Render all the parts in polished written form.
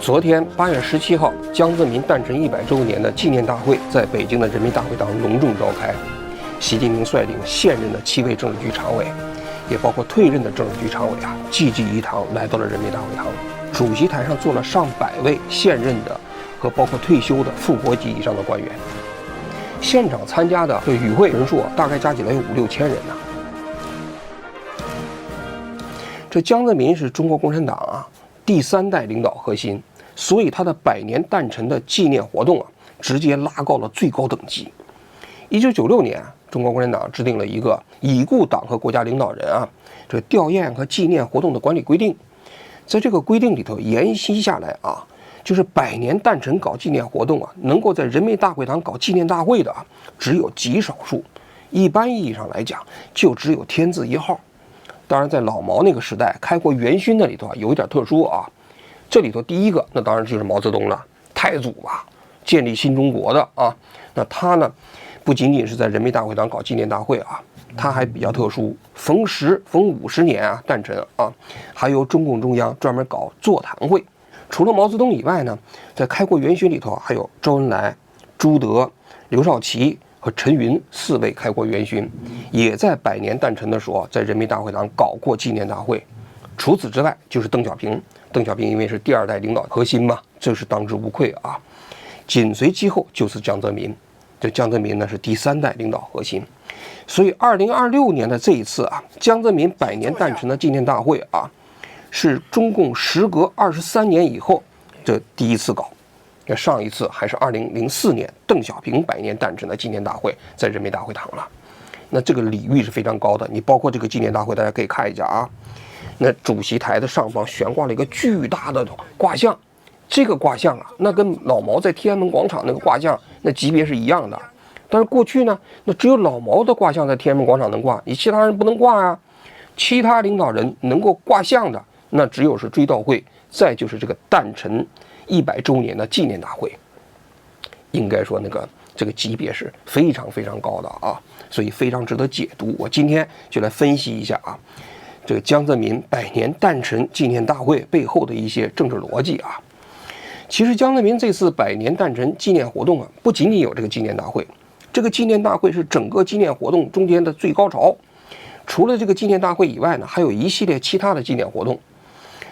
昨天8月17号，江泽民诞辰100周年的纪念大会在北京的人民大会堂隆重召开。习近平率领现任的7位政治局常委，也包括退任的政治局常委济济一堂来到了人民大会堂。主席台上坐了上百位现任的和包括退休的副国级以上的官员。现场参加的这与会人数大概加起来有5、6千人呢。这江泽民是中国共产党第3代领导核心，所以他的100年诞辰的纪念活动直接拉高了最高等级。1996年，中国共产党制定了一个已故党和国家领导人这吊唁和纪念活动的管理规定。在这个规定里头沿袭下来就是100年诞辰搞纪念活动能够在人民大会堂搞纪念大会的只有极少数，一般意义上来讲就只有天字一号。当然在老毛那个时代，开国元勋那里头有一点特殊这里头第一个那当然就是毛泽东了，太祖建立新中国的那他呢不仅仅是在人民大会堂搞纪念大会他还比较特殊，逢50年诞辰还由中共中央专门搞座谈会。除了毛泽东以外呢，在开国元勋里头还有周恩来、朱德、刘少奇和陈云4位开国元勋，也在100年诞辰的时候在人民大会堂搞过纪念大会。除此之外就是邓小平，邓小平因为是第2代领导核心嘛，这是当之无愧紧随其后就是江泽民，这江泽民呢是第3代领导核心。所以2026年的这一次江泽民100年诞辰的纪念大会是中共时隔23年以后这第一次搞。上一次还是2004年邓小平100年诞辰的纪念大会在人民大会堂了。那这个礼遇是非常高的，你包括这个纪念大会大家可以看一下那主席台的上方悬挂了一个巨大的挂像，这个挂像那跟老毛在天安门广场那个挂像那级别是一样的。但是过去呢，那只有老毛的挂像在天安门广场能挂，你其他人不能挂其他领导人能够挂像的，那只有是追悼会，再就是这个诞辰100周年的纪念大会。应该说这个级别是非常非常高的所以非常值得解读。我今天就来分析一下这个江泽民100年诞辰纪念大会背后的一些政治逻辑其实江泽民这次100年诞辰纪念活动不仅仅有这个纪念大会，这个纪念大会是整个纪念活动中间的最高潮。除了这个纪念大会以外呢，还有一系列其他的纪念活动。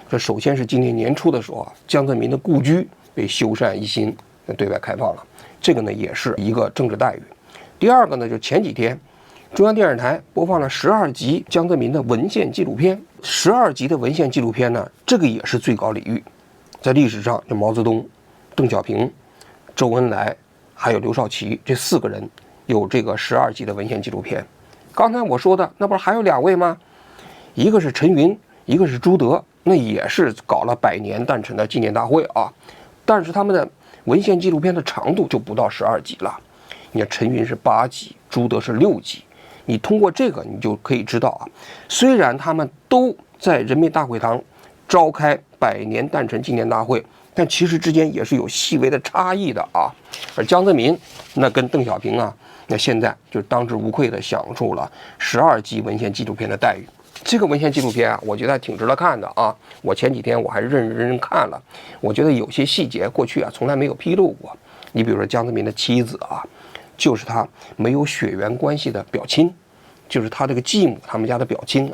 这首先是今年年初的时候江泽民的故居被修缮一新，对外开放了，这个呢也是一个政治待遇。第二个呢，就前几天中央电视台播放了12集江泽民的文献纪录片。12集的文献纪录片呢，这个也是最高礼遇。在历史上，就毛泽东、邓小平、周恩来还有刘少奇这4个人有这个12集的文献纪录片。刚才我说的那不是还有2位吗？一个是陈云，一个是朱德，那也是搞了100年诞辰的纪念大会但是他们的文献纪录片的长度就不到12集了。你看陈云是8集，朱德是6集。你通过这个你就可以知道虽然他们都在人民大会堂召开100年诞辰纪念大会，但其实之间也是有细微的差异的而江泽民那跟邓小平那现在就当之无愧的享受了12集文献纪录片的待遇。这个文献纪录片我觉得还挺值得看的我前几天我还认真看了，我觉得有些细节过去从来没有披露过。你比如说江泽民的妻子就是他没有血缘关系的表亲，就是他这个继母他们家的表亲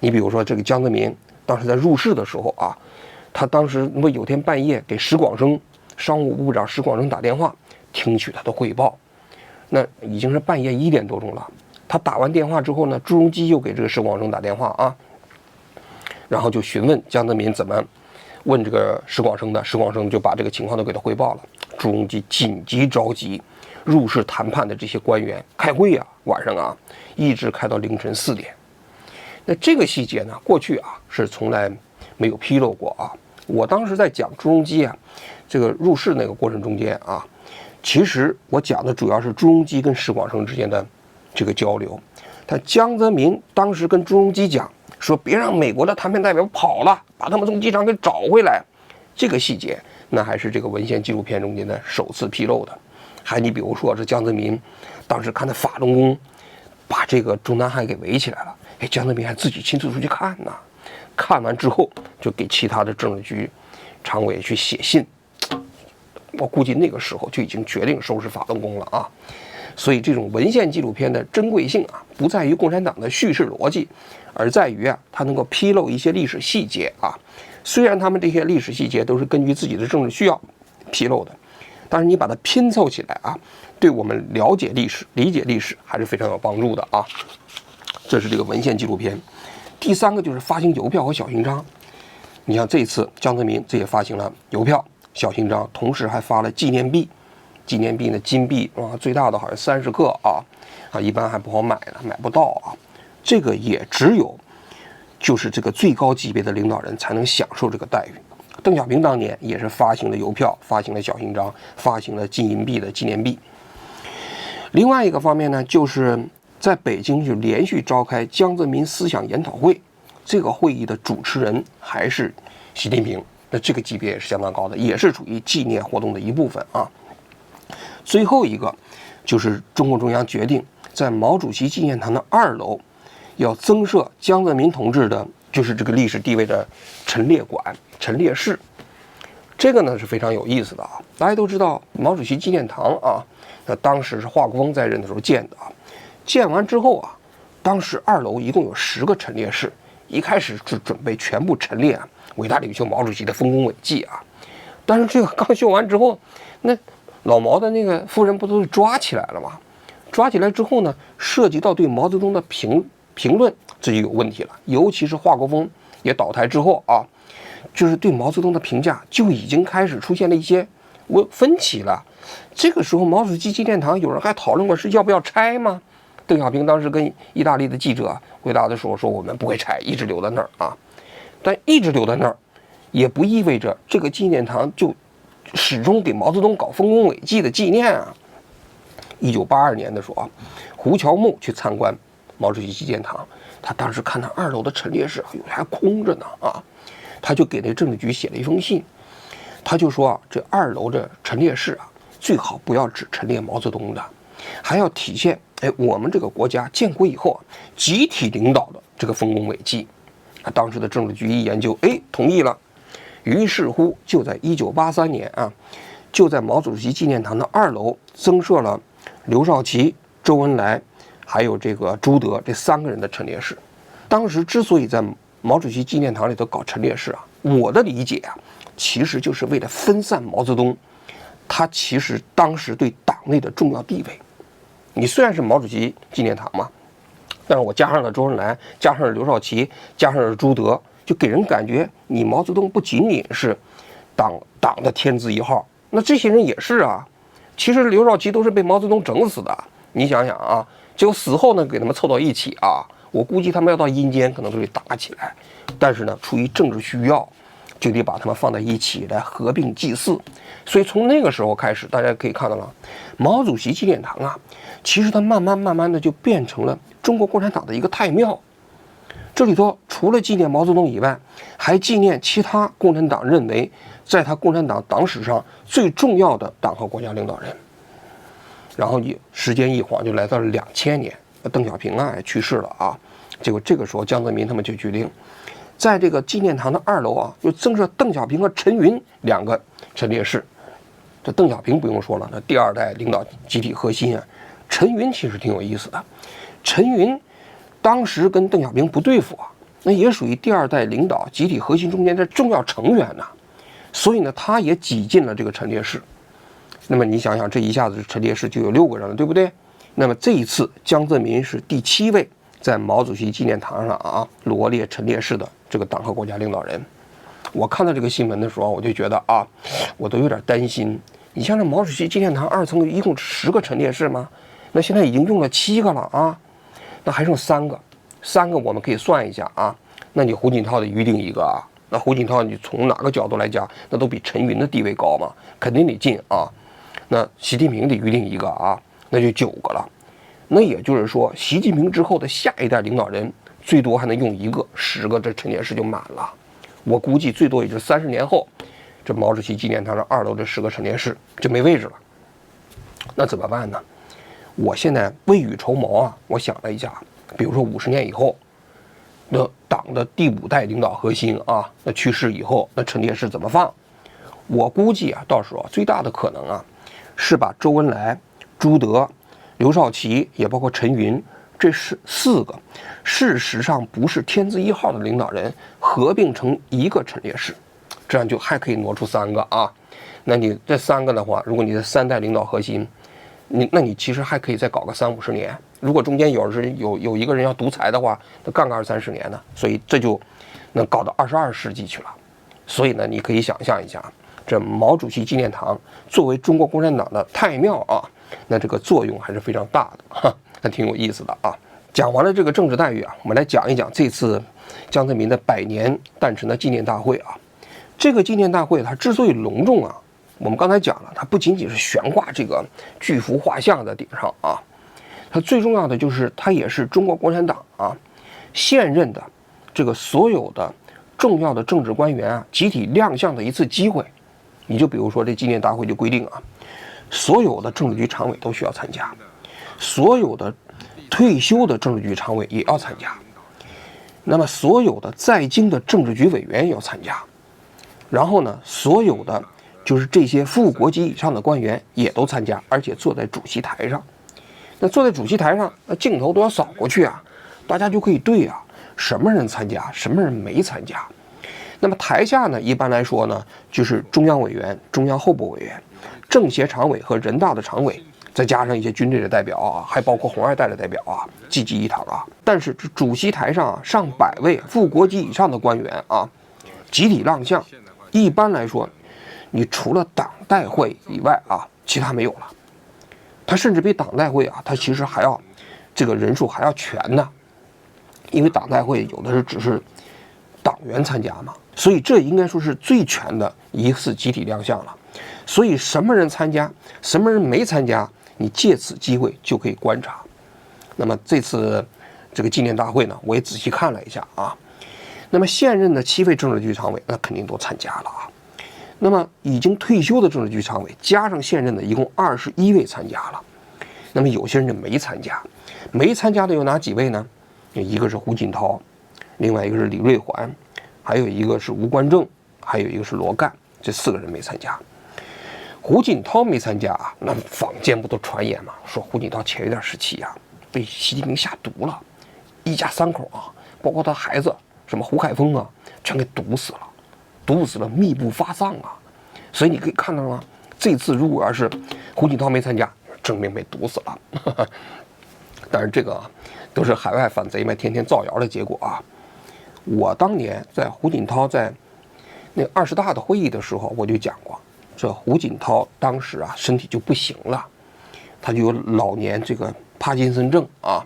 你比如说这个江泽民当时在入室的时候他当时有天半夜给史广生商务部长史广生打电话听取他的汇报，那已经是半夜1点多钟了。他打完电话之后呢，朱镕基又给这个史广生打电话然后就询问江泽民怎么问这个史广生的，史广生就把这个情况都给他汇报了。朱镕基紧急召集入室谈判的这些官员开会晚上一直开到凌晨4点。那这个细节呢，过去是从来没有披露过我当时在讲朱镕基这个入室那个过程中间其实我讲的主要是朱镕基跟史广生之间的这个交流。他江泽民当时跟朱镕基讲说，别让美国的谈判代表跑了，把他们从机场给找回来。这个细节那还是这个文献纪录片中间的首次披露的。还你比如说这江泽民当时看到法轮功把这个中南海给围起来了，江泽民还自己亲自出去看呢。看完之后就给其他的政治局常委去写信，我估计那个时候就已经决定收拾法轮功了啊。所以这种文献纪录片的珍贵性啊，不在于共产党的叙事逻辑，而在于啊，它能够披露一些历史细节啊。虽然他们这些历史细节都是根据自己的政治需要披露的，但是你把它拼凑起来啊，对我们了解历史、理解历史还是非常有帮助的啊。这是这个文献纪录片。第三个就是发行邮票和小勋章。你像这一次江泽民这也发行了邮票、小勋章，同时还发了纪念币。纪念币呢，金币啊，最大的好像30克啊，一般还不好买呢，买不到啊。这个也只有就是这个最高级别的领导人才能享受这个待遇。邓小平当年也是发行了邮票，发行了小勋章，发行了金银币的纪念币。另外一个方面呢，就是在北京就连续召开江泽民思想研讨会，这个会议的主持人还是习近平，那这个级别也是相当高的，也是属于纪念活动的一部分啊。最后一个就是中共中央决定在毛主席纪念堂的2楼要增设江泽民同志的就是这个历史地位的陈列馆、陈列室。这个呢是非常有意思的啊。大家都知道毛主席纪念堂啊，那当时是华国锋在任的时候建的啊。建完之后啊，当时2楼一共有10个陈列室，一开始是准备全部陈列伟大领袖毛主席的丰功伟绩啊。但是这个刚修完之后，那老毛的那个夫人不都是抓起来了吗？抓起来之后呢，涉及到对毛泽东的评论，这就有问题了。尤其是华国锋也倒台之后啊，就是对毛泽东的评价就已经开始出现了一些分歧了。这个时候，毛主席纪念堂有人还讨论过是要不要拆吗？邓小平当时跟意大利的记者回答的时候说：“我们不会拆，一直留在那儿啊。”但一直留在那儿，也不意味着这个纪念堂就始终给毛泽东搞丰功伟绩的纪念啊。1982年的时候啊，胡乔木去参观毛主席纪念堂，他当时看到2楼的陈列室还空着呢啊，他就给那政治局写了一封信，他就说啊，这2楼的陈列室啊，最好不要只陈列毛泽东的，还要体现我们这个国家建国以后啊，集体领导的这个丰功伟绩。当时的政治局一研究，同意了。于是乎，就在1983年啊，就在毛主席纪念堂的2楼增设了刘少奇、周恩来，还有这个朱德这3个人的陈列室。当时之所以在毛主席纪念堂里头搞陈列室啊，我的理解啊，其实就是为了分散毛泽东，他其实当时对党内的重要地位。你虽然是毛主席纪念堂嘛，但是我加上了周恩来，加上了刘少奇，加上了朱德，就给人感觉你毛泽东不仅仅是党的天字1号，那这些人也是啊。其实刘少奇都是被毛泽东整死的，你想想啊，结果死后呢给他们凑到一起啊，我估计他们要到阴间可能都得打起来。但是呢，出于政治需要，就得把他们放在一起来合并祭祀。所以从那个时候开始，大家可以看到了，毛主席纪念堂啊，其实它慢慢的就变成了中国共产党的一个太庙。这里头除了纪念毛泽东以外，还纪念其他共产党认为在他共产党党史上最重要的党和国家领导人。然后时间一晃就来到了2000年，邓小平也去世了啊。结果这个时候江泽民他们就决定，在这个纪念堂的2楼啊，又增设邓小平和陈云2个陈列室。这邓小平不用说了，那第2代领导集体核心啊。陈云其实挺有意思的，陈云当时跟邓小平不对付啊，那也属于第2代领导集体核心中间的重要成员呐，所以呢，他也挤进了这个陈列室。那么你想想，这一下子陈列室就有6个人了，对不对？那么这一次江泽民是第7位在毛主席纪念堂上啊罗列陈列室的这个党和国家领导人。我看到这个新闻的时候，我就觉得啊，我都有点担心。你像这毛主席纪念堂2层一共10个陈列室吗？那现在已经用了7个了啊，那还剩3个，3个我们可以算一下啊。那你胡锦涛得预定1个啊，那胡锦涛你从哪个角度来讲，那都比陈云的地位高嘛，肯定得进啊。那习近平得预定1个啊，那就9个了。那也就是说，习近平之后的下一代领导人最多还能用1个，10个这陈列室就满了。我估计最多也就30年后，这毛主席纪念堂的2楼这10个陈列室就没位置了。那怎么办呢？我现在未雨绸缪啊，我想了一下，比如说50年以后，那党的第5代领导核心啊，那去世以后，那陈列室怎么放？我估计啊，到时候最大的可能啊，是把周恩来、朱德、刘少奇，也包括陈云，这是4个事实上不是天字1号的领导人合并成一个陈烈士，这样就还可以挪出3个啊。那你这3个的话，如果你的3代领导核心，那你其实还可以再搞个30-50年。如果中间有一个人要独裁的话，那干个20-30年呢，所以这就能搞到22世纪去了。所以呢，你可以想象一下，这毛主席纪念堂作为中国共产党的太庙啊，那这个作用还是非常大的，还挺有意思的啊。讲完了这个政治待遇啊，我们来讲一讲这次江泽民的100年诞辰的纪念大会啊。这个纪念大会它之所以隆重啊，我们刚才讲了，它不仅仅是悬挂这个巨幅画像在顶上啊，它最重要的就是它也是中国共产党啊现任的这个所有的重要的政治官员啊集体亮相的一次机会。你就比如说这纪念大会就规定啊，所有的政治局常委都需要参加，所有的退休的政治局常委也要参加，那么所有的在京的政治局委员也要参加，然后呢，所有的就是这些副国级以上的官员也都参加，而且坐在主席台上。那坐在主席台上，那镜头都要扫过去啊，大家就可以对啊，什么人参加，什么人没参加。那么台下呢，一般来说呢，就是中央委员、中央候补委员、政协常委和人大的常委，再加上一些军队的代表啊，还包括红二代的代表啊，济济一堂啊。但是这主席台上上100位副国级以上的官员啊，集体亮相。一般来说，你除了党代会以外啊，其他没有了。他甚至比党代会啊，他其实还要这个人数还要全呢，因为党代会有的是只是党员参加嘛，所以这应该说是最全的一次集体亮相了。所以什么人参加，什么人没参加，你借此机会就可以观察。那么这次这个纪念大会呢，我也仔细看了一下啊。那么现任的7位政治局常委，那肯定都参加了啊。那么已经退休的政治局常委加上现任的，一共21位参加了。那么有些人就没参加，没参加的有哪几位呢？一个是胡锦涛，另外一个是李瑞环，还有一个是吴官正，还有一个是罗干，这4个人没参加。胡锦涛没参加啊，那坊间不都传言嘛，说胡锦涛前一段时期啊被习近平下毒了，一家3口啊，包括他孩子什么胡海峰啊，全给毒死了，毒死了密不发丧啊。所以你可以看到了，这次如果要是胡锦涛没参加，证明被毒死了。但是这个都是海外反贼们天天造谣的结果啊。我当年在胡锦涛在那20大的会议的时候，我就讲过，这胡锦涛当时啊身体就不行了，他就有老年这个帕金森症啊，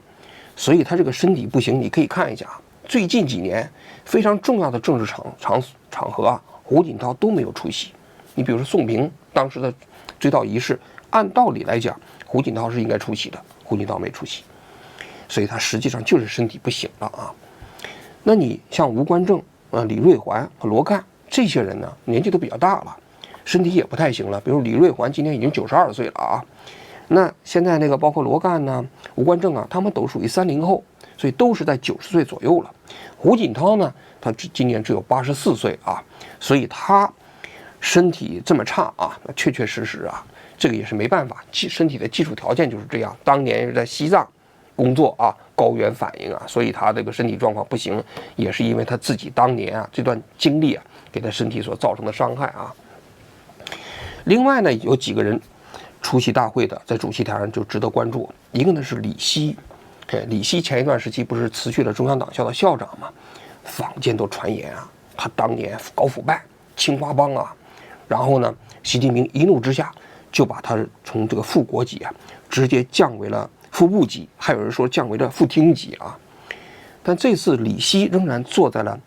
所以他这个身体不行。你可以看一下，最近几年非常重要的政治场合啊，胡锦涛都没有出席。你比如说宋平当时的追悼仪式，按道理来讲，胡锦涛是应该出席的，胡锦涛没出席，所以他实际上就是身体不行了啊。那你像吴官正、李瑞环和罗干这些人呢，年纪都比较大了，身体也不太行了。比如李瑞环今年已经92岁了啊，那现在那个包括罗干呢、吴官正啊，他们都属于30后，所以都是在90岁左右了。胡锦涛呢，他今年只有84岁啊，所以他身体这么差啊，那确确实实啊，这个也是没办法，身体的基础条件就是这样。当年是在西藏工作啊，高原反应啊，所以他这个身体状况不行，也是因为他自己当年啊这段经历啊，给他身体所造成的伤害啊。另外呢，有几个人出席大会的，在主席台上就值得关注。一个呢是李希，李希前一段时期不是辞去了中央党校的校长嘛，坊间都传言啊，他当年搞腐败、青花帮啊。然后呢，习近平一怒之下就把他从这个副国级啊直接降为了副部级，还有人说降为了副厅级啊。但这次李希仍然坐在了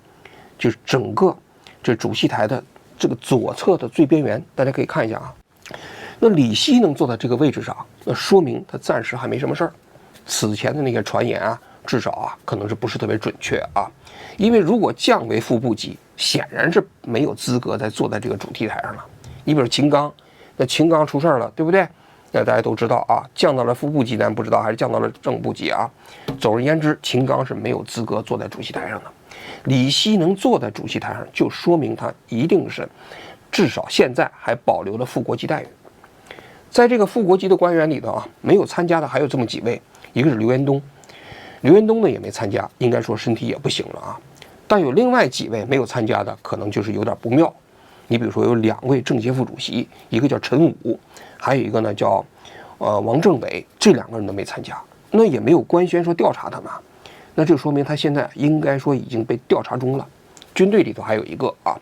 就是整个这主席台的这个左侧的最边缘，大家可以看一下啊。那李希能坐在这个位置上，那说明他暂时还没什么事儿。此前的那个传言啊，至少啊可能是不是特别准确啊。因为如果降为副部级，显然是没有资格再坐在这个主席台上了。你比如秦刚，那秦刚出事了，对不对？那大家都知道啊，降到了副部级咱不知道，还是降到了正部级啊。总而言之，秦刚是没有资格坐在主席台上的。李希能坐在主席台上，就说明他一定是至少现在还保留了副国级待遇。在这个副国级的官员里头啊，没有参加的还有这么几位，一个是刘延东，刘延东呢也没参加，应该说身体也不行了啊。但有另外几位没有参加的，可能就是有点不妙。你比如说有2位政协副主席，一个叫陈武，还有一个呢叫王政委，这2个人都没参加，那也没有官宣说调查他们，那就说明他现在应该说已经被调查中了。军队里头还有一个啊，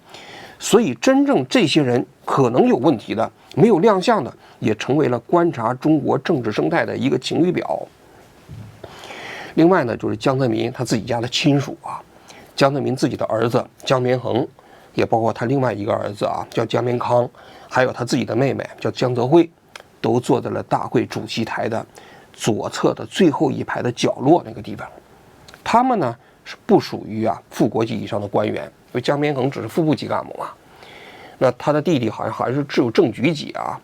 所以真正这些人可能有问题的，没有亮相的，也成为了观察中国政治生态的一个晴雨表。另外呢，就是江泽民他自己家的亲属啊，江泽民自己的儿子江绵恒，也包括他另外一个儿子啊叫江绵康，还有他自己的妹妹叫江泽惠，都坐在了大会主席台的左侧的最后一排的角落那个地方。他们呢是不属于副国级以上的官员，因为江绵恒只是副部级干部嘛。那他的弟弟好像是只有正局级啊。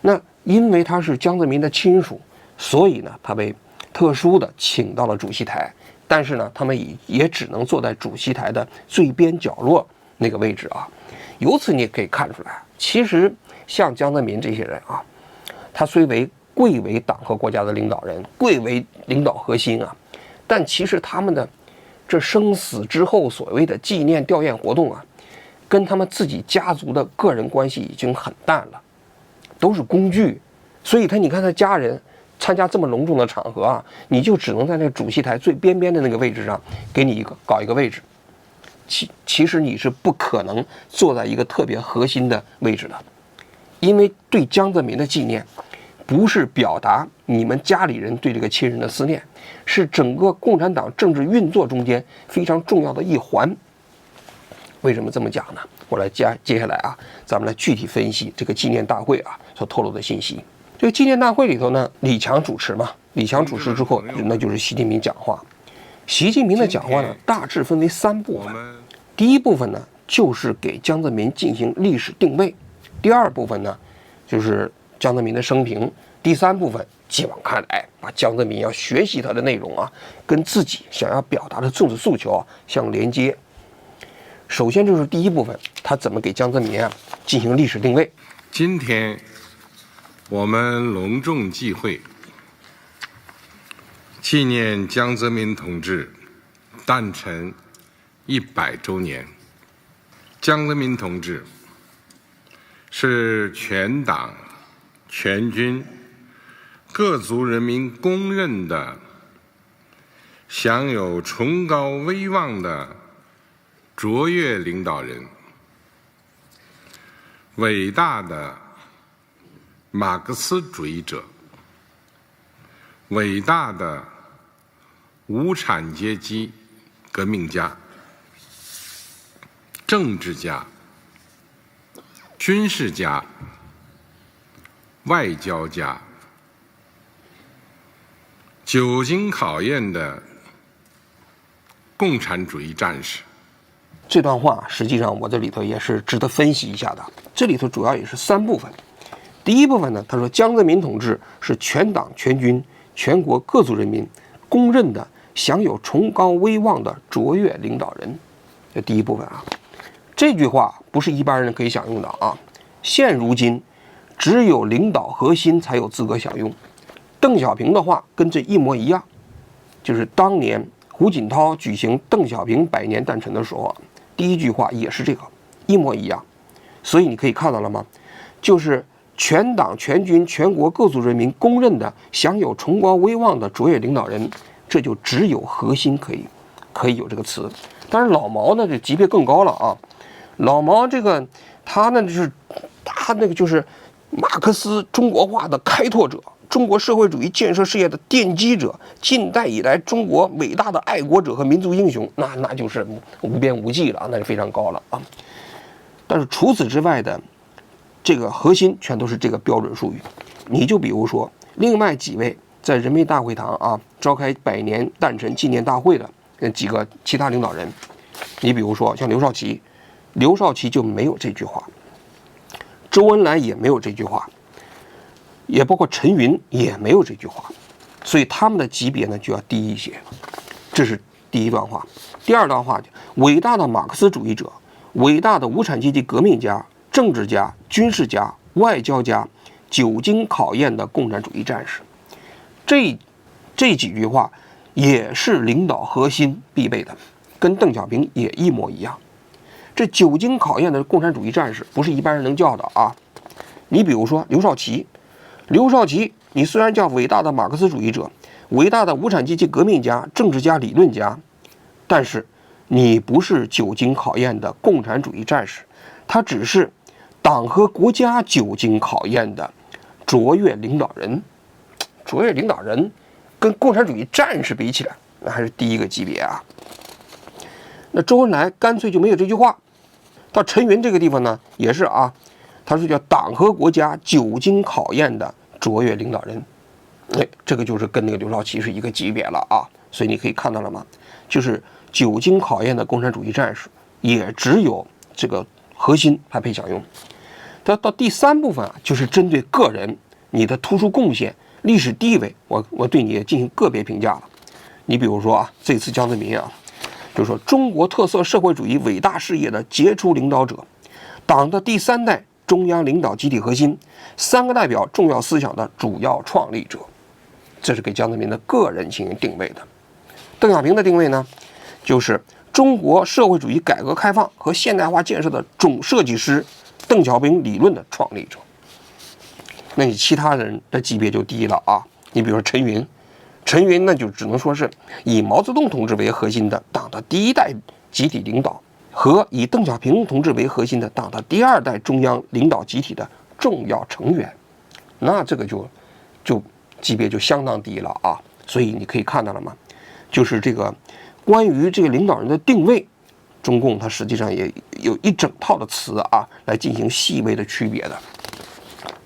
那因为他是江泽民的亲属，所以呢他被特殊的请到了主席台，但是呢他们也只能坐在主席台的最边角落那个位置啊。由此你也可以看出来，其实像江泽民这些人啊，他虽贵为党和国家的领导人，贵为领导核心啊，但其实他们的这生死之后所谓的纪念吊唁活动啊，跟他们自己家族的个人关系已经很淡了，都是工具。所以你看他家人参加这么隆重的场合啊，你就只能在那主席台最边边的那个位置上给你搞一个位置。其实你是不可能坐在一个特别核心的位置的，因为对江泽民的纪念不是表达你们家里人对这个亲人的思念，是整个共产党政治运作中间非常重要的一环。为什么这么讲呢？我来接下来啊，咱们来具体分析这个纪念大会啊所透露的信息。这个纪念大会里头呢，李强主持嘛，李强主持之后，那就是习近平讲话。习近平的讲话呢，大致分为3部分。第一部分呢，就是给江泽民进行历史定位；第2部分呢，就是江泽民的生平；第3部分继往看来，把江泽民要学习他的内容啊，跟自己想要表达的政治诉求啊相连接。首先就是第一部分，他怎么给江泽民进行历史定位。今天我们隆重忌讳纪念江泽民同志诞辰100周年。江泽民同志是全党全军各族人民公认的享有崇高威望的卓越领导人，伟大的马克思主义者，伟大的无产阶级革命家，政治家，军事家，外交家，久经考验的共产主义战士。这段话实际上我这里头也是值得分析一下的，这里头主要也是3部分。第一部分呢，他说江泽民同志是全党全军全国各族人民公认的享有崇高威望的卓越领导人。这第一部分啊，这句话不是一般人可以享用的啊。现如今只有领导核心才有资格享用。邓小平的话跟这一模一样，就是当年胡锦涛举行邓小平100年诞辰的时候啊，第一句话也是这个，一模一样。所以你可以看到了吗？就是全党全军全国各族人民公认的享有崇高威望的卓越领导人，这就只有核心可以有这个词。当然老毛呢这级别更高了啊，老毛这个他那个就是马克思中国化的开拓者，中国社会主义建设事业的奠基者，近代以来中国伟大的爱国者和民族英雄，那就是无边无际了，那是非常高了啊。但是除此之外的这个核心全都是这个标准术语。你就比如说另外几位在人民大会堂啊召开100年诞辰纪念大会的几个其他领导人，你比如说像刘少奇就没有这句话，周恩来也没有这句话，也包括陈云也没有这句话，所以他们的级别呢就要低一些。这是第一段话。第2段话，伟大的马克思主义者，伟大的无产阶级革命家，政治家、军事家、外交家，久经考验的共产主义战士。这几句话也是领导核心必备的，跟邓小平也一模一样。这久经考验的共产主义战士不是一般人能叫的啊！你比如说刘少奇，你虽然叫伟大的马克思主义者、伟大的无产阶级革命家、政治家、理论家，但是你不是久经考验的共产主义战士，他只是党和国家久经考验的卓越领导人。卓越领导人跟共产主义战士比起来，那还是第一个级别啊。那周恩来干脆就没有这句话。到陈云这个地方呢，也是啊，他是叫党和国家久经考验的卓越领导人。这个就是跟那个刘少奇是一个级别了啊。所以你可以看到了吗？就是久经考验的共产主义战士，也只有这个核心才配享用。到第3部分啊，就是针对个人你的突出贡献、历史地位，我对你进行个别评价了。你比如说啊，这次江泽民啊，就是说中国特色社会主义伟大事业的杰出领导者，党的第3代中央领导集体核心，3个代表重要思想的主要创立者，这是给江泽民的个人进行定位的。邓小平的定位呢，就是中国社会主义改革开放和现代化建设的总设计师，邓小平理论的创立者。那你其他人的级别就低了啊！你比如说陈云那就只能说是以毛泽东同志为核心的党的第1代集体领导，和以邓小平同志为核心的党的第2代中央领导集体的重要成员。那这个就级别就相当低了啊！所以你可以看到了吗？就是这个关于这个领导人的定位，中共它实际上也有一整套的词啊，来进行细微的区别的。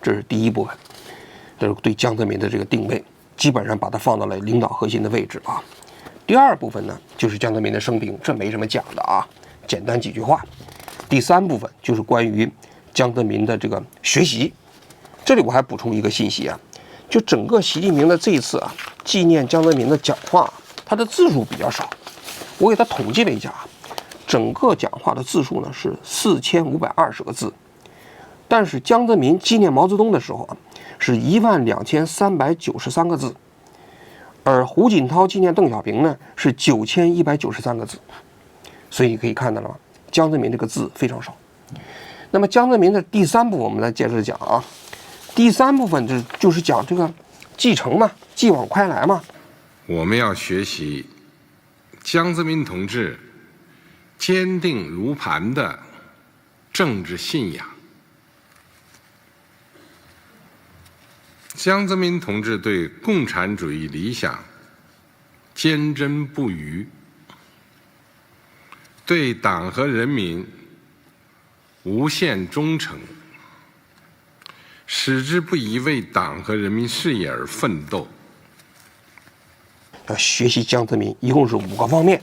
这是第1部分，这是对江泽民的这个定位，基本上把它放到了领导核心的位置啊。第2部分呢，就是江泽民的生平，这没什么讲的啊，简单几句话。第3部分就是关于江泽民的这个学习。这里我还补充一个信息啊，就整个习近平的这一次啊纪念江泽民的讲话，他的字数比较少，我给他统计了一下啊，整个讲话的字数呢是4520个字。但是江泽民纪念毛泽东的时候啊，是12393个字，而胡锦涛纪念邓小平呢是9193个字，所以你可以看到了吗？江泽民这个字非常少。那么江泽民的第3部分我们来接着讲啊，第3部分就是讲这个继承嘛，继往快来嘛。我们要学习江泽民同志坚定如磐的政治信仰。江泽民同志对共产主义理想坚贞不渝，对党和人民无限忠诚，矢志不移为党和人民事业而奋斗。要学习江泽民一共是5个方面，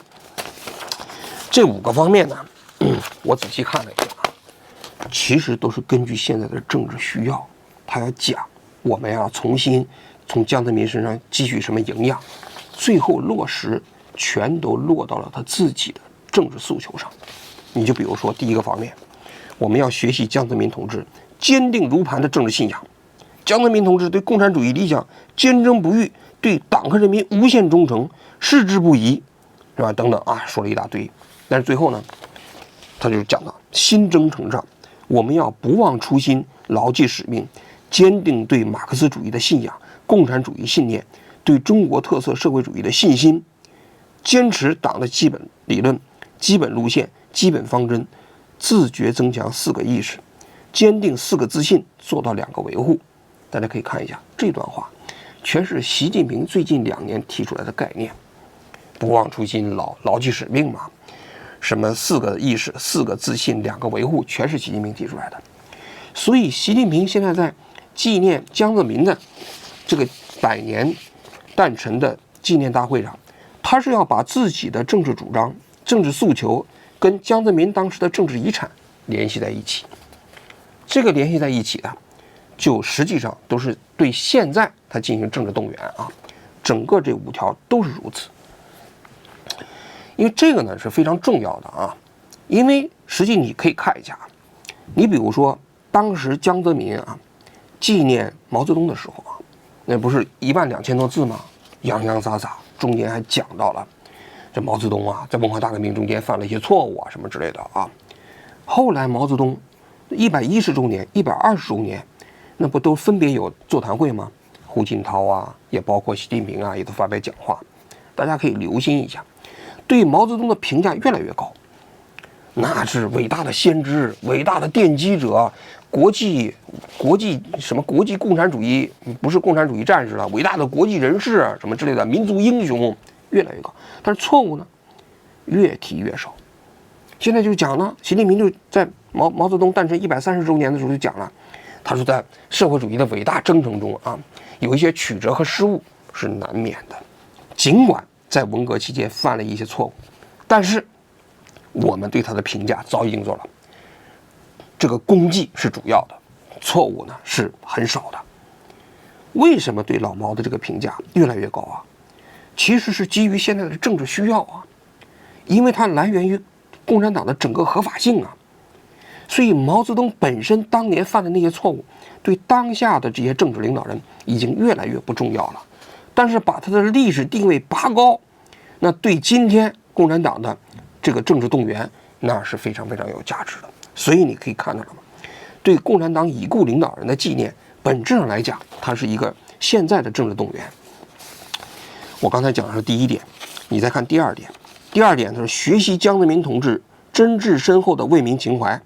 这5个方面呢，我仔细看了一下，其实都是根据现在的政治需要，他要讲我们要重新从江泽民身上汲取什么营养，最后落实全都落到了他自己的政治诉求上。你就比如说第1个方面，我们要学习江泽民同志坚定如磐的政治信仰。江泽民同志对共产主义理想坚贞不渝，对党和人民无限忠诚，矢志不移，是吧？等等啊，说了一大堆。但是最后呢，他就讲到新征程上，我们要不忘初心，牢记使命，坚定对马克思主义的信仰、共产主义信念、对中国特色社会主义的信心，坚持党的基本理论、基本路线、基本方针，自觉增强4个意识，坚定4个自信，做到2个维护。大家可以看一下这段话，全是习近平最近2年提出来的概念，不忘初心，牢记使命嘛，什么4个意识、4个自信、2个维护，全是习近平提出来的。所以习近平现在在纪念江泽民的这个100年诞辰的纪念大会上，他是要把自己的政治主张、政治诉求跟江泽民当时的政治遗产联系在一起。这个联系在一起的，就实际上都是对现在他进行政治动员啊，整个这5条都是如此。因为这个呢是非常重要的啊，因为实际你可以看一下，你比如说，当时江泽民啊纪念毛泽东的时候啊，那不是12000多字吗？洋洋洒洒，中间还讲到了这毛泽东啊，在文化大革命中间犯了一些错误啊，什么之类的啊。后来毛泽东110周年、120周年，那不都分别有座谈会吗？胡锦涛啊，也包括习近平啊，也都发表讲话。大家可以留心一下，对毛泽东的评价越来越高，那是伟大的先知、伟大的奠基者、国际共产主义，不是共产主义战士了，伟大的国际人士什么之类的民族英雄，越来越高。但是错误呢，越提越少。现在就讲了，习近平就在毛泽东诞生130周年的时候就讲了，他说在社会主义的伟大征程中啊，有一些曲折和失误是难免的，尽管在文革期间犯了一些错误，但是我们对他的评价早已经做了，这个功绩是主要的，错误呢是很少的。为什么对老毛的这个评价越来越高啊？其实是基于现在的政治需要啊，因为它来源于共产党的整个合法性啊。所以毛泽东本身当年犯的那些错误，对当下的这些政治领导人已经越来越不重要了。但是把他的历史定位拔高，那对今天共产党的这个政治动员，那是非常非常有价值的。所以你可以看到了吗？对共产党已故领导人的纪念，本质上来讲，它是一个现在的政治动员。我刚才讲的是第一点，你再看第二点。第二点，它是学习江泽民同志真挚深厚的为民情怀，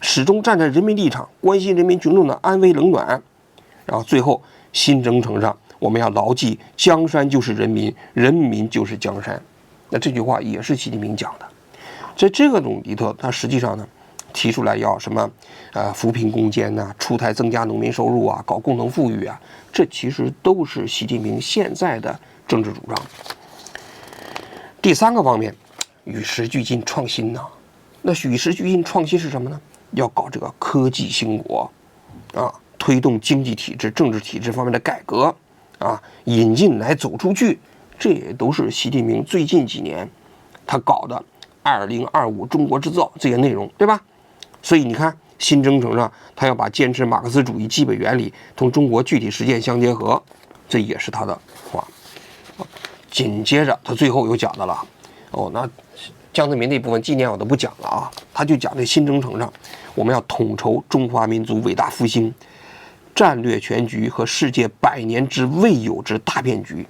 始终站在人民立场，关心人民群众的安危冷暖。然后最后新征程上，我们要牢记江山就是人民，人民就是江山。那这句话也是习近平讲的。在这个里头，他实际上呢提出来要什么扶贫攻坚呐，出台增加农民收入啊，搞共同富裕啊，这其实都是习近平现在的政治主张。第三个方面，与时俱进创新呢。那与时俱进创新是什么呢？要搞这个科技兴国啊，推动经济体制、政治体制方面的改革啊，引进来走出去，这也都是习近平最近几年他搞的2025中国制造这些内容，对吧？所以你看新征程上，他要把坚持马克思主义基本原理同中国具体实践相结合，这也是他的话。紧接着他最后又讲到了，那江泽民那部分纪念我都不讲了啊，他就讲这新征程上，我们要统筹中华民族伟大复兴战略全局和世界100年之未有之大变局，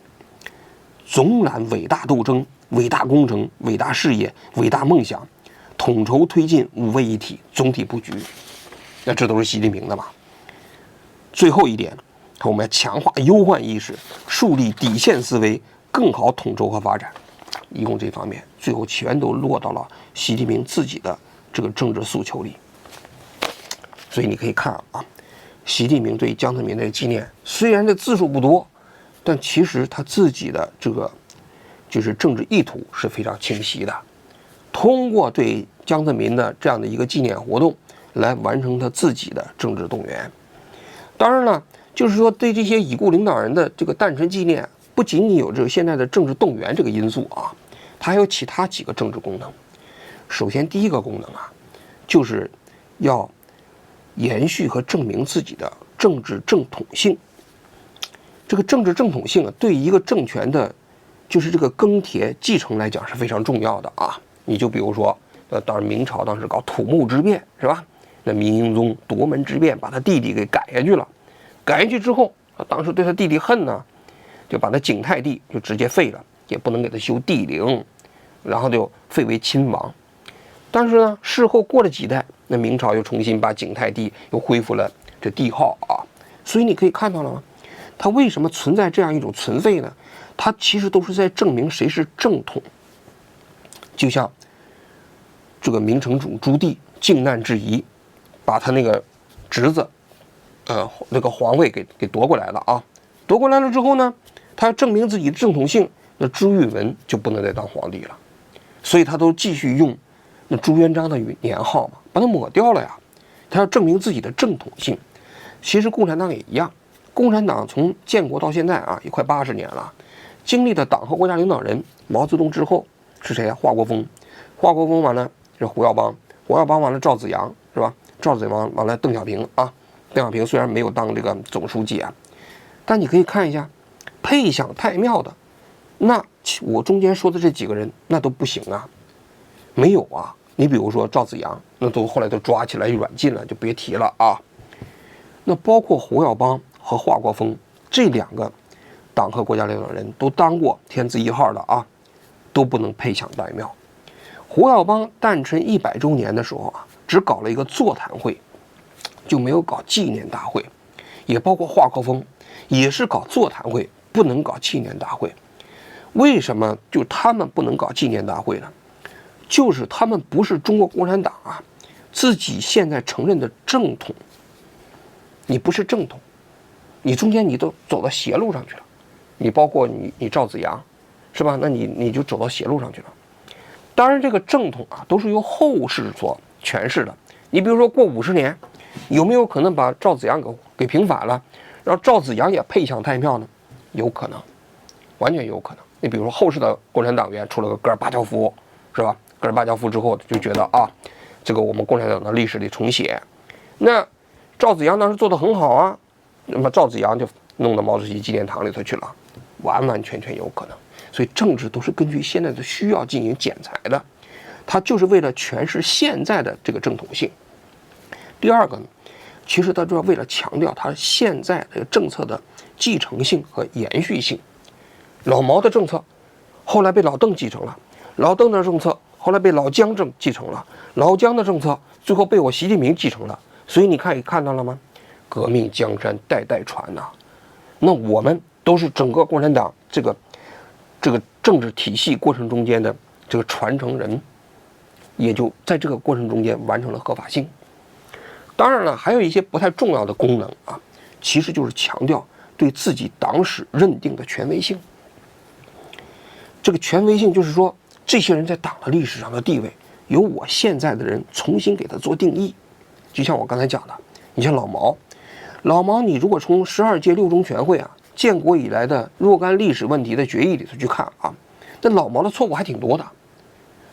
总揽伟大斗争、伟大工程、伟大事业、伟大梦想，统筹推进5位一体总体布局。那这都是习近平的嘛。最后一点，我们要强化忧患意识，树立底线思维，更好统筹和发展。一共这方面最后全都落到了习近平自己的这个政治诉求里。所以你可以看啊，习近平对江泽民的纪念虽然这字数不多，但其实他自己的这个就是政治意图是非常清晰的，通过对江泽民的这样的一个纪念活动来完成他自己的政治动员。当然了，就是说对这些已故领导人的这个诞辰纪念，不仅仅有这个现在的政治动员这个因素啊，它还有其他几个政治功能。首先第一个功能啊，就是要延续和证明自己的政治正统性。这个政治正统性啊，对一个政权的就是这个更迭继承来讲是非常重要的啊。你就比如说当然明朝当时搞土木之变是吧，那明英宗夺门之变把他弟弟给赶下去了，赶下去之后当时对他弟弟恨呢，就把他景泰帝就直接废了，也不能给他修帝陵，然后就废为亲王。但是呢，事后过了几代，那明朝又重新把景泰帝又恢复了这帝号啊。所以你可以看到了吗？它为什么存在这样一种存废呢？它其实都是在证明谁是正统。就像这个明成祖朱棣靖难之疑，把他那个侄子那个皇位给夺过来了啊。夺过来了之后呢，他要证明自己的正统性，那朱允炆就不能再当皇帝了，所以他都继续用那朱元璋的年号嘛，把它抹掉了呀。他要证明自己的正统性。其实共产党也一样，共产党从建国到现在啊，也快80年了，经历的党和国家领导人，毛泽东之后是谁啊？华国锋，华国锋完了是胡耀邦，胡耀邦完了赵紫阳是吧？赵子阳完了邓小平啊，邓小平虽然没有当这个总书记啊，但你可以看一下，配享太庙的，那我中间说的这几个人那都不行啊，没有啊。你比如说赵子阳，那都后来都抓起来软禁了，就别提了啊。那包括胡耀邦和华国锋这两个党和国家领导人都当过天字1号的啊，都不能配享岱庙。胡耀邦诞辰100周年的时候啊，只搞了一个座谈会，就没有搞纪念大会。也包括华国锋，也是搞座谈会，不能搞纪念大会。为什么就他们不能搞纪念大会呢？就是他们不是中国共产党啊，自己现在承认的正统。你不是正统，你中间你都走到邪路上去了。你包括你赵子阳，是吧？那你就走到邪路上去了。当然，这个正统啊，都是由后世所诠释的。你比如说，过50年，有没有可能把赵子阳给平反了，让赵子阳也配享太庙呢？有可能，完全有可能。你比如说，后世的共产党员出了个戈尔巴乔夫，是吧？戈尔巴乔夫之后就觉得啊，这个我们共产党的历史得重写。那赵子阳当时做得很好啊，那么赵子阳就弄到毛主席纪念堂里头去了，完完全全有可能。所以政治都是根据现在的需要进行剪裁的，它就是为了诠释现在的这个正统性。第二个呢，其实它主要为了强调它现在这个政策的继承性和延续性。老毛的政策后来被老邓继承了，老邓的政策后来被老江继承了，老江的政策最后被我习近平继承了。所以你看到了吗？革命江山代代传呐。那我们都是整个共产党这个政治体系过程中间的这个传承人，也就在这个过程中间完成了合法性。当然了，还有一些不太重要的功能啊，其实就是强调对自己党史认定的权威性。这个权威性就是说，这些人在党的历史上的地位，由我现在的人重新给他做定义。就像我刚才讲的，你像老毛，你如果从12届六中全会啊，建国以来的若干历史问题的决议里头去看啊，那老毛的错误还挺多的。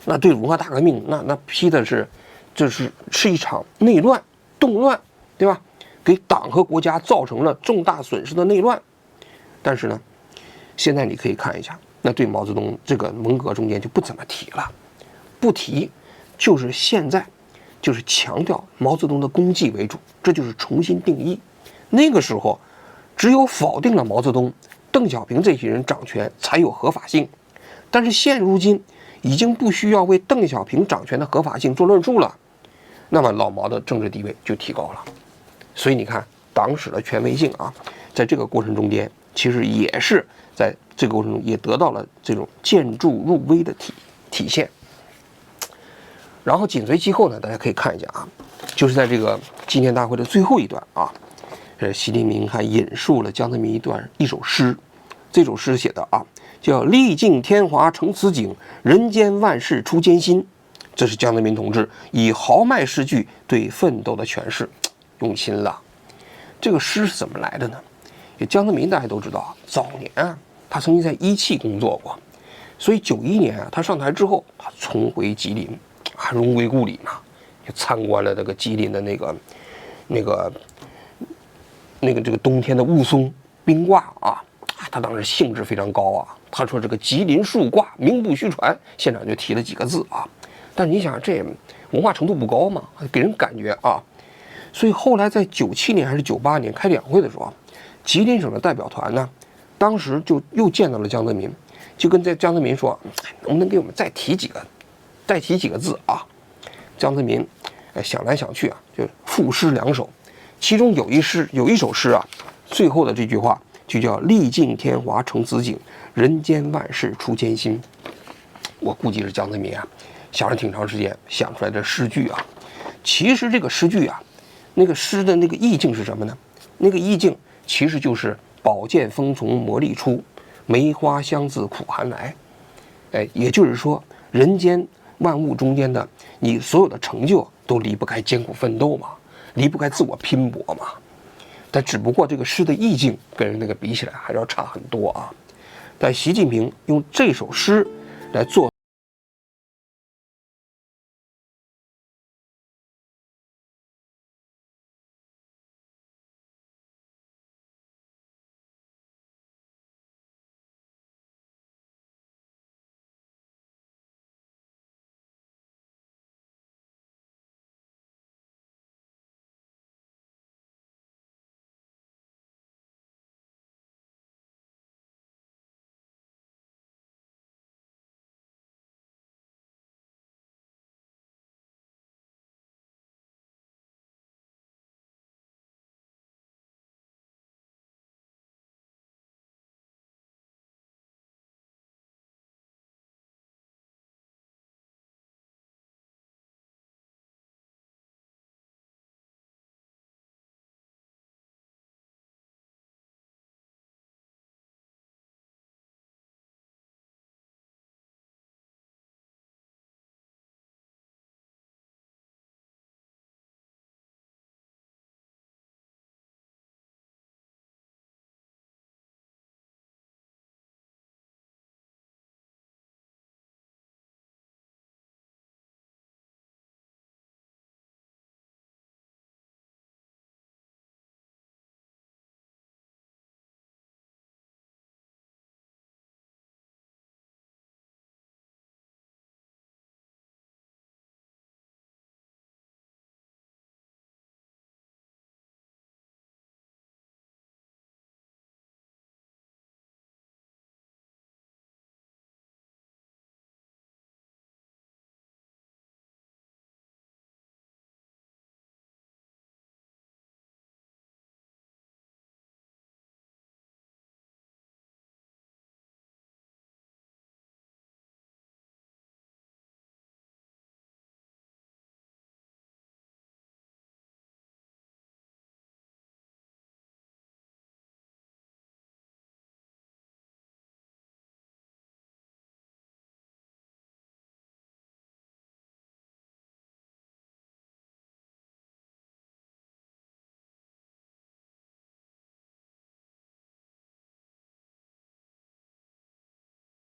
那对文化大革命，那批的是，这是一场内乱、动乱，对吧？给党和国家造成了重大损失的内乱。但是呢，现在你可以看一下，那对毛泽东这个文革中间就不怎么提了，不提，就是现在就是强调毛泽东的功绩为主，这就是重新定义。那个时候，只有否定了毛泽东、邓小平这些人掌权才有合法性，但是现如今已经不需要为邓小平掌权的合法性做论述了，那么老毛的政治地位就提高了。所以你看，党史的权威性啊，在这个过程中间，其实也是在这个过程中也得到了这种建筑入微的体现。然后紧随其后呢，大家可以看一下啊，就是在这个纪念大会的最后一段啊，习近平还引述了江泽民一首诗，这首诗写的啊，叫“历尽天华成此景，人间万事出艰辛”。这是江泽民同志以豪迈诗句对奋斗的诠释，用心了。这个诗是怎么来的呢？江泽民大家都知道，早年啊，他曾经在一汽工作过，所以91年啊，他上台之后，他重回吉林，啊，荣归故里嘛，就参观了这个吉林的这个冬天的雾凇冰挂啊，他当时兴致非常高啊。他说这个吉林树挂名不虚传，现场就提了几个字啊。但是你想，这文化程度不高嘛，给人感觉啊。所以后来在97年还是98年开两会的时候，吉林省的代表团呢，当时就又见到了江泽民，就跟江泽民说，能不能给我们再提几个字啊？江泽民想来想去啊，就赋诗2首。其中有一首诗啊，最后的这句话就叫“历尽天华成此景，人间万事出艰辛”。我估计是江泽民啊，想了挺长时间想出来的诗句啊。其实这个诗句啊，那个诗的那个意境是什么呢？那个意境其实就是“宝剑锋从磨砺出，梅花香自苦寒来”。也就是说，人间万物中间的你所有的成就都离不开艰苦奋斗嘛，离不开自我拼搏嘛。但只不过这个诗的意境跟人那个比起来还是要差很多啊。但习近平用这首诗来做